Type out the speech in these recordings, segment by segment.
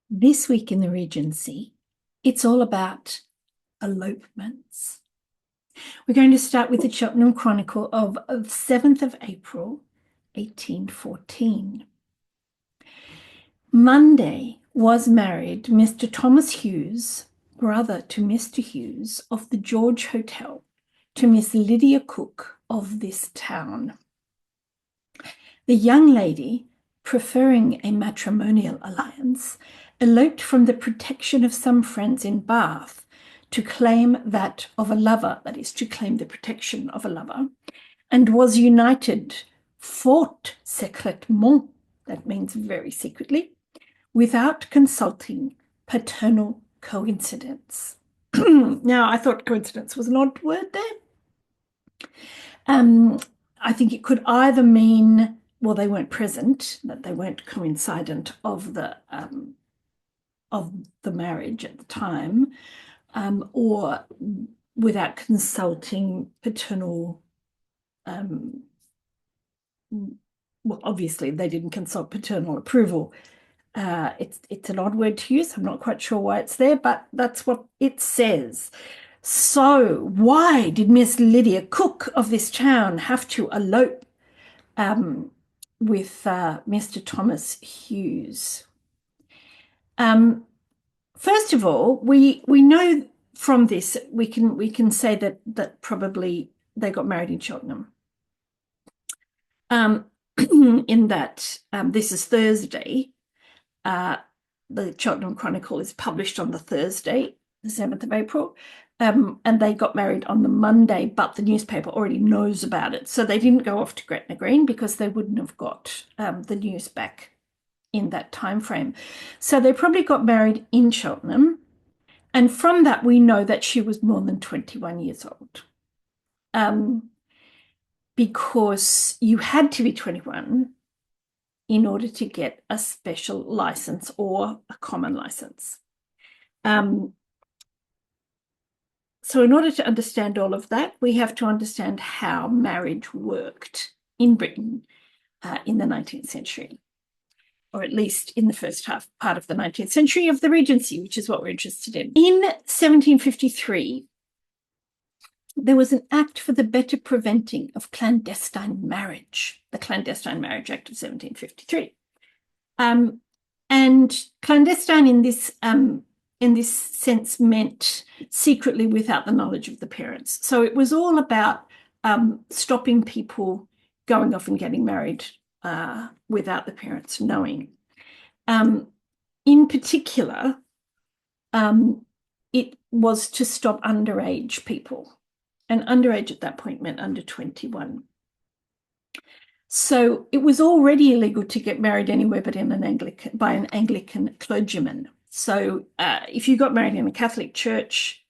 This week in the Regency, it's all about elopements. We're going to start with the Cheltenham Chronicle of 7th of April, 1814. Monday was married Mr. Thomas Hughes, brother to Mr. Hughes of the George Hotel, to Miss Lydia Cook of this town. The young lady, preferring a matrimonial alliance, eloped from the protection of some friends in Bath to claim that of a lover, that is, to claim the protection of a lover, and was united fort secrètement, that means very secretly, without consulting paternal coincidence. Now, I thought coincidence was an odd word there. I think it could either mean, well, they weren't present, that they weren't coincident of the marriage at the time, or without consulting paternal. Well, obviously they didn't consult paternal approval. It's an odd word to use. I'm not quite sure why it's there, but that's what it says. So why did Miss Lydia Cook of this town have to elope with Mr. Thomas Hughes? First of all, we know from this we can say that probably they got married in Cheltenham. In that this is Thursday. The Cheltenham Chronicle is published on the Thursday, the 7th of April, and they got married on the Monday, but the newspaper already knows about it. So they didn't go off to Gretna Green because they wouldn't have got the news back in that time frame. So they probably got married in Cheltenham. And from that, we know that she was more than 21 years old. Because you had to be 21 in order to get a special license or a common license. So in order to understand all of that, we have to understand how marriage worked in Britain in the 19th century, or at least in the first part of the 19th century of the Regency, which is what we're interested in. In 1753, there was an act for the better preventing of clandestine marriage, the Clandestine Marriage Act of 1753. And clandestine in this sense meant secretly without the knowledge of the parents. So it was all about stopping people going off and getting married without the parents knowing. In particular, it was to stop underage people. And underage at that point meant under 21. So it was already illegal to get married anywhere but by an Anglican clergyman. So if you got married in a Catholic church,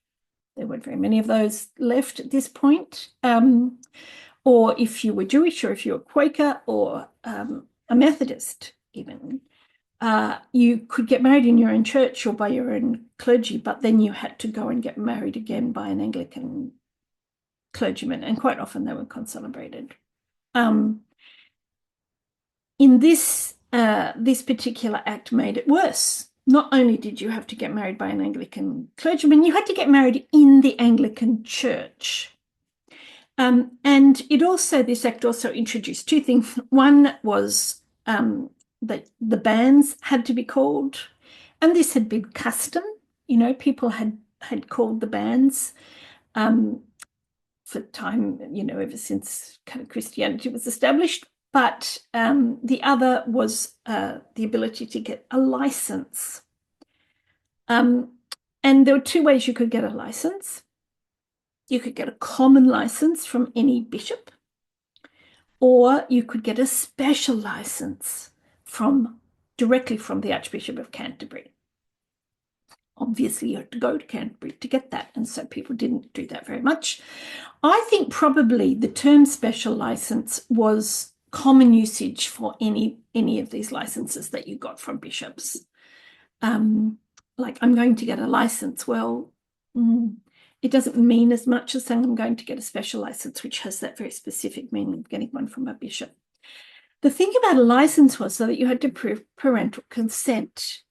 there weren't very many of those left at this point. Or if you were Jewish, or if you were Quaker, or a Methodist even, you could get married in your own church or by your own clergy, but then you had to go and get married again by an Anglican clergyman, and quite often they were concelebrated. In this particular act made it worse. Not only did you have to get married by an Anglican clergyman, you had to get married in the Anglican church. And this act also introduced two things. One was that the banns had to be called, and this had been custom. People had called the banns for time, ever since kind of Christianity was established. But the other was the ability to get a license. And there were two ways you could get a license. You could get a common license from any bishop, or you could get a special license directly from the Archbishop of Canterbury. Obviously, you had to go to Canterbury to get that, and so people didn't do that very much. I think probably the term special license was common usage for any of these licenses that you got from bishops. Like, I'm going to get a license. Well, it doesn't mean as much as saying I'm going to get a special license, which has that very specific meaning of getting one from a bishop. The thing about a license was so that you had to prove parental consent.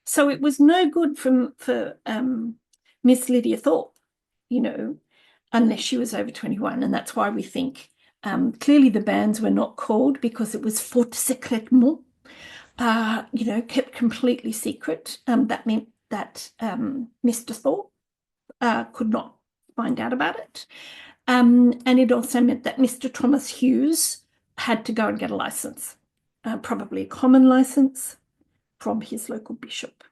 So it was no good for Miss Lydia Thorpe, unless she was over 21. And that's why we think clearly the banns were not called because it was faute secrètement, kept completely secret. That meant that Mr. Thorpe could not find out about it. And it also meant that Mr. Thomas Hughes had to go and get a license, probably a common license from his local bishop.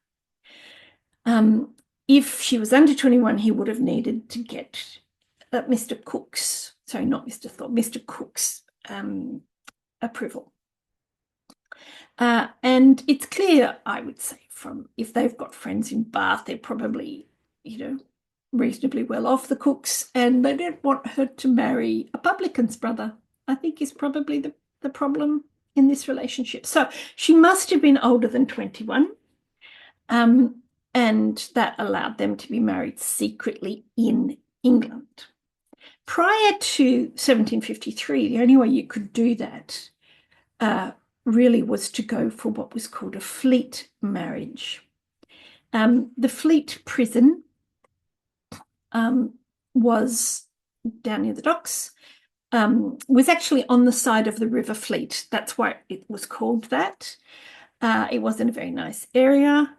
If she was under 21, he would have needed to get Mr. Cook's, sorry, not Mr. Thorpe, Mr. Cook's approval. And it's clear, I would say, from if they've got friends in Bath, they're probably, reasonably well off, the Cooks, and they don't want her to marry a publican's brother, I think is probably the problem in this relationship. So she must have been older than 21. And that allowed them to be married secretly in England. Prior to 1753, the only way you could do that really was to go for what was called a Fleet marriage. The Fleet prison was down near the docks, was actually on the side of the River Fleet. That's why it was called that. It wasn't a very nice area.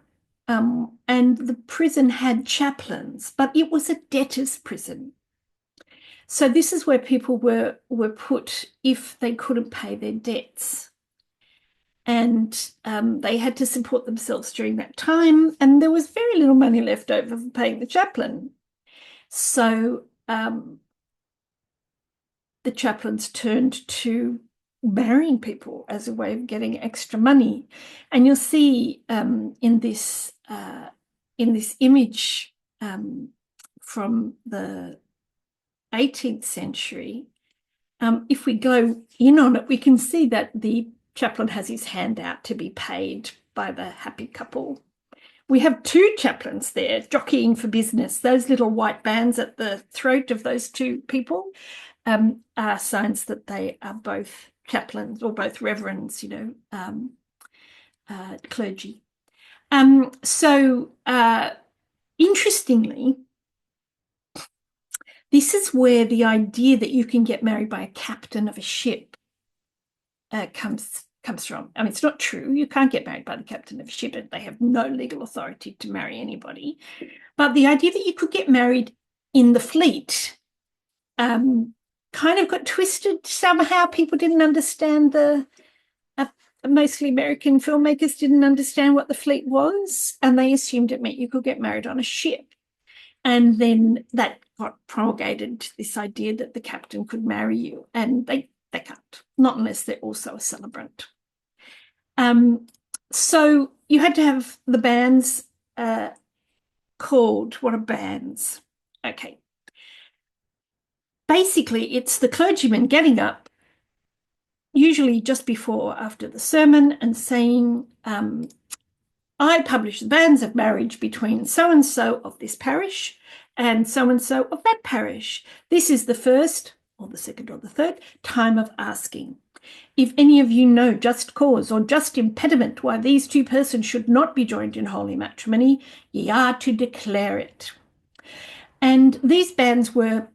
And the prison had chaplains, but it was a debtor's prison. So this is where people were put if they couldn't pay their debts. And they had to support themselves during that time. And there was very little money left over for paying the chaplain. So the chaplains turned to marrying people as a way of getting extra money. And you'll see in this image from the 18th century, if we go in on it, we can see that the chaplain has his hand out to be paid by the happy couple. We have two chaplains there jockeying for business. Those little white bands at the throat of those two people are signs that they are both chaplains or both reverends, clergy. So interestingly, this is where the idea that you can get married by a captain of a ship comes from. I mean, it's not true. You can't get married by the captain of a ship. They have no legal authority to marry anybody. But the idea that you could get married in the fleet kind of got twisted somehow. People didn't understand mostly American filmmakers didn't understand what the fleet was, and they assumed it meant you could get married on a ship. And then that got promulgated, this idea that the captain could marry you, and they can't, not unless they're also a celebrant. So you had to have the banns called, what are banns? Okay. Basically, it's the clergyman getting up, usually just before or after the sermon, and saying, I publish the banns of marriage between so-and-so of this parish and so-and-so of that parish. This is the first or the second or the third time of asking. If any of you know just cause or just impediment why these two persons should not be joined in holy matrimony, ye are to declare it. And these banns were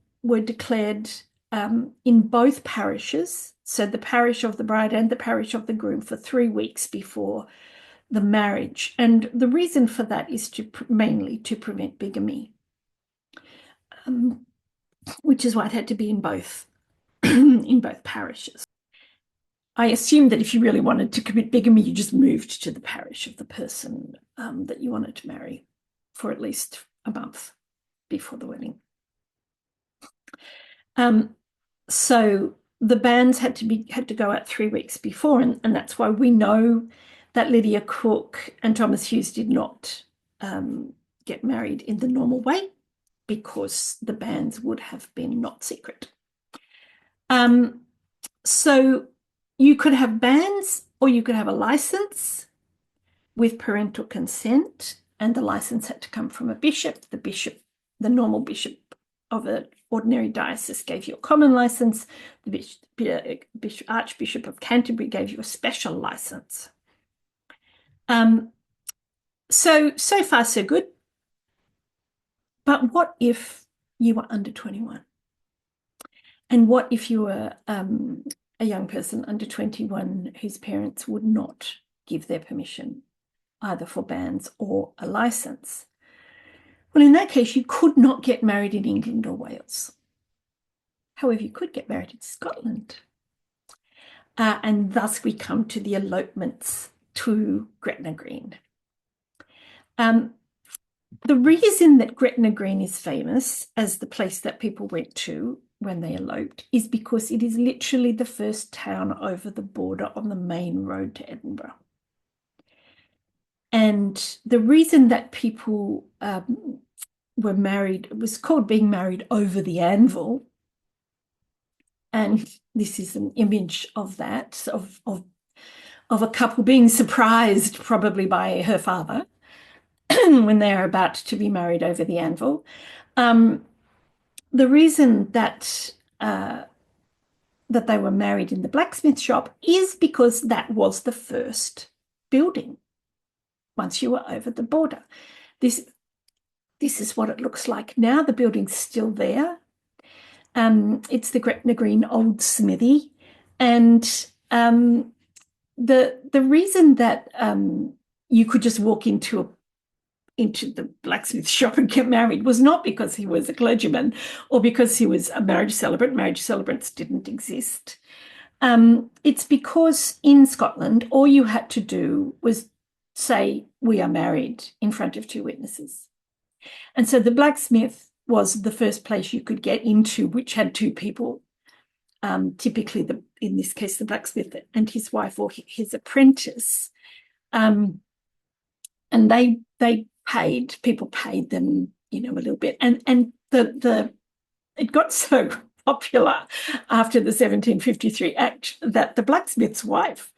declared in both parishes, so the parish of the bride and the parish of the groom, for 3 weeks before the marriage. And the reason for that is mainly to prevent bigamy, which is why it had to be in both in both parishes. I assume that if you really wanted to commit bigamy, you just moved to the parish of the person that you wanted to marry for at least a month before the wedding. So the banns had to go out 3 weeks before, and that's why we know that Lydia Cook and Thomas Hughes did not get married in the normal way, because the banns would have been not secret. So you could have banns, or you could have a license with parental consent, and the license had to come from a bishop. The normal bishop of an ordinary diocese gave you a common license. The Archbishop of Canterbury gave you a special license. So far, so good. But what if you were under 21? And what if you were a young person under 21 whose parents would not give their permission, either for banns or a license? Well, in that case, you could not get married in England or Wales. However, you could get married in Scotland. And thus we come to the elopements to Gretna Green. The reason that Gretna Green is famous as the place that people went to when they eloped is because it is literally the first town over the border on the main road to Edinburgh. And the reason that people were married, it was called being married over the anvil. And this is an image of that, of a couple being surprised probably by her father when they are about to be married over the anvil. The reason that they were married in the blacksmith shop is because that was the first building once you were over the border. This is what it looks like now. The building's still there. It's the Gretna Green Old Smithy. And the reason that you could just walk into the blacksmith shop and get married was not because he was a clergyman or because he was a marriage celebrant. Marriage celebrants didn't exist. It's because in Scotland, all you had to do was say, we are married in front of two witnesses. And so the blacksmith was the first place you could get into, which had two people, typically, in this case, the blacksmith and his wife or his apprentice. And people paid them, a little bit. And it got so popular after the 1753 Act that the blacksmith's wife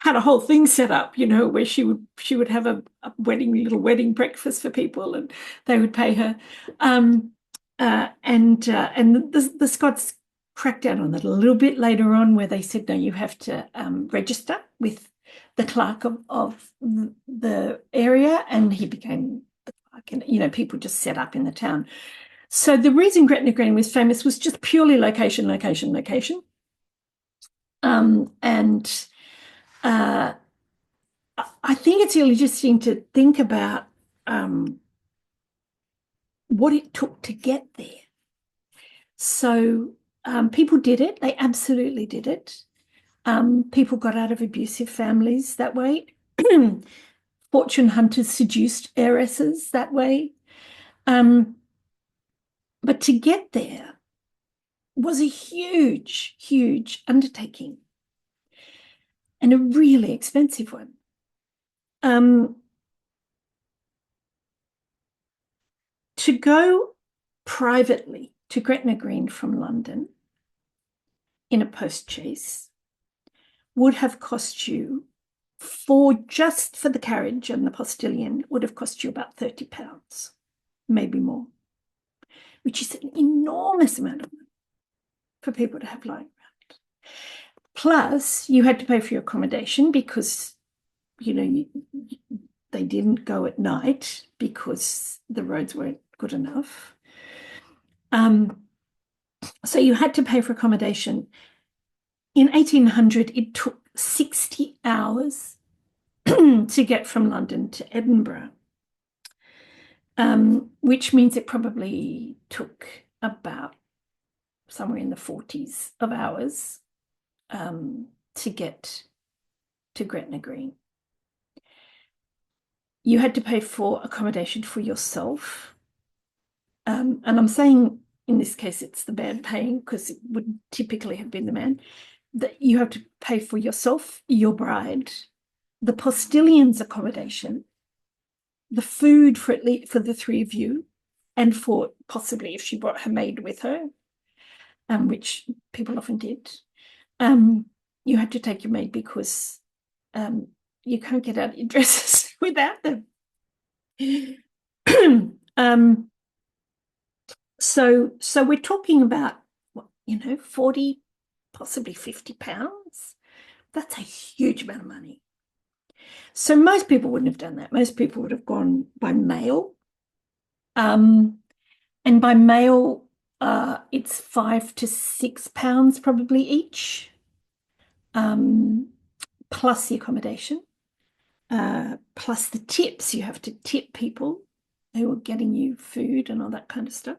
had a whole thing set up, where she would have a little wedding breakfast for people, and they would pay her. And the Scots cracked down on that a little bit later on, where they said, no, you have to register with the clerk of the area, and he became the clerk, and people just set up in the town. So the reason Gretna Green was famous was just purely location. And I think it's really interesting to think about what it took to get there. So people did it. They absolutely did it. People got out of abusive families that way. Fortune hunters seduced heiresses that way. But to get there was a huge, huge undertaking and a really expensive one. To go privately to Gretna Green from London in a post-chaise would have cost you, just for the carriage and the postilion, would have cost you about £30, maybe more, which is an enormous amount of money for people to have lying around. Plus, you had to pay for your accommodation because, they didn't go at night because the roads weren't good enough. So you had to pay for accommodation. In 1800, it took 60 hours to get from London to Edinburgh, which means it probably took about somewhere in the 40s of hours to get to Gretna Green. You had to pay for accommodation for yourself. And I'm saying in this case it's the man paying, because it would typically have been the man, that you have to pay for yourself, your bride, the postillion's accommodation, the food for the three of you, and for possibly if she brought her maid with her, which people often did. You had to take your maid because you can't get out your dresses without them. So we're talking about, 40, possibly £50. That's a huge amount of money. So most people wouldn't have done that. Most people would have gone by mail. And by mail, it's £5 to £6 probably each, plus the accommodation, plus the tips. You have to tip people who are getting you food and all that kind of stuff.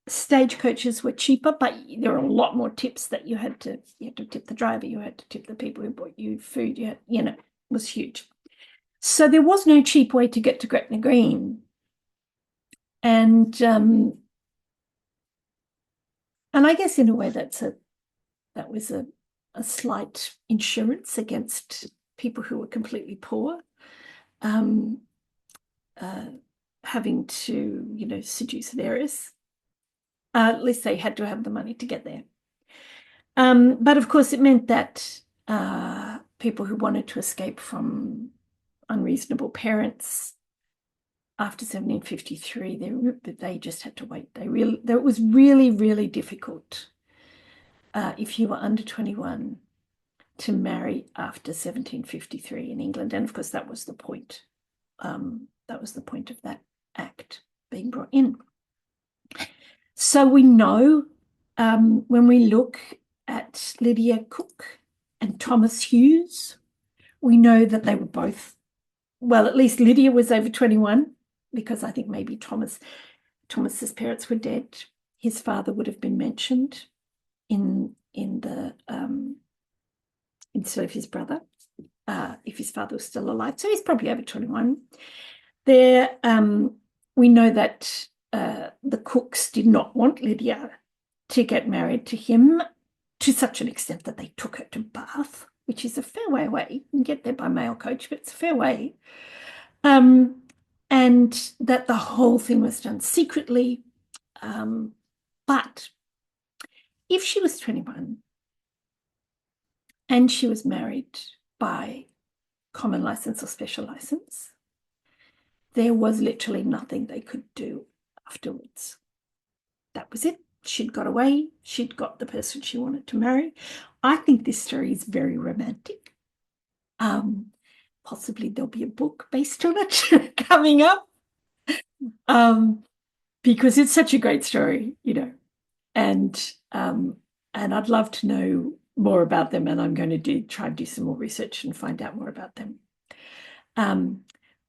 Stagecoaches were cheaper, but there were a lot more tips that you had to tip the driver, you had to tip the people who bought you food, it was huge. So there was no cheap way to get to Gretna Green. And I guess in a way that was a slight insurance against people who were completely poor, having to, seduce an heiress. At least they had to have the money to get there. But of course, it meant that people who wanted to escape from unreasonable parents after 1753, they just had to wait. It was really, really difficult if you were under 21 to marry after 1753 in England. And of course, that was the point. That was the point of that act being brought in. So we know when we look at Lydia Cook and Thomas Hughes, we know that they were both, well, at least Lydia was over 21, because I think maybe Thomas's parents were dead. His father would have been mentioned in the instead of his brother, if his father was still alive. So he's probably over 21. There, we know that the Cooks did not want Lydia to get married to him, to such an extent that they took her to Bath, which is a fair way away. You can get there by mail coach, but it's a fair way. And that the whole thing was done secretly. But if she was 21 and she was married by common license or special license, there was literally nothing they could do afterwards. That was it. She'd got away. She'd got the person she wanted to marry. I think this story is very romantic. Possibly there'll be a book based on it coming up, because it's such a great story, and I'd love to know more about them, and I'm going to try and do some more research and find out more about them.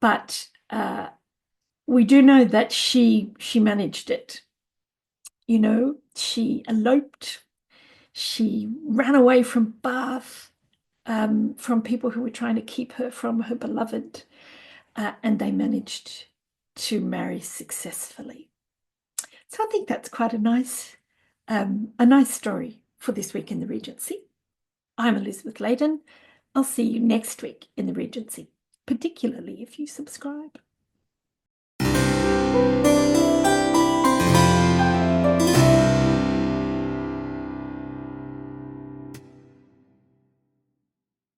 But we do know that she managed it. She eloped. She ran away from Bath, from people who were trying to keep her from her beloved, and they managed to marry successfully. So I think that's quite a nice story for this week in the Regency. I'm Elizabeth Layden. I'll see you next week in the Regency, particularly if you subscribe.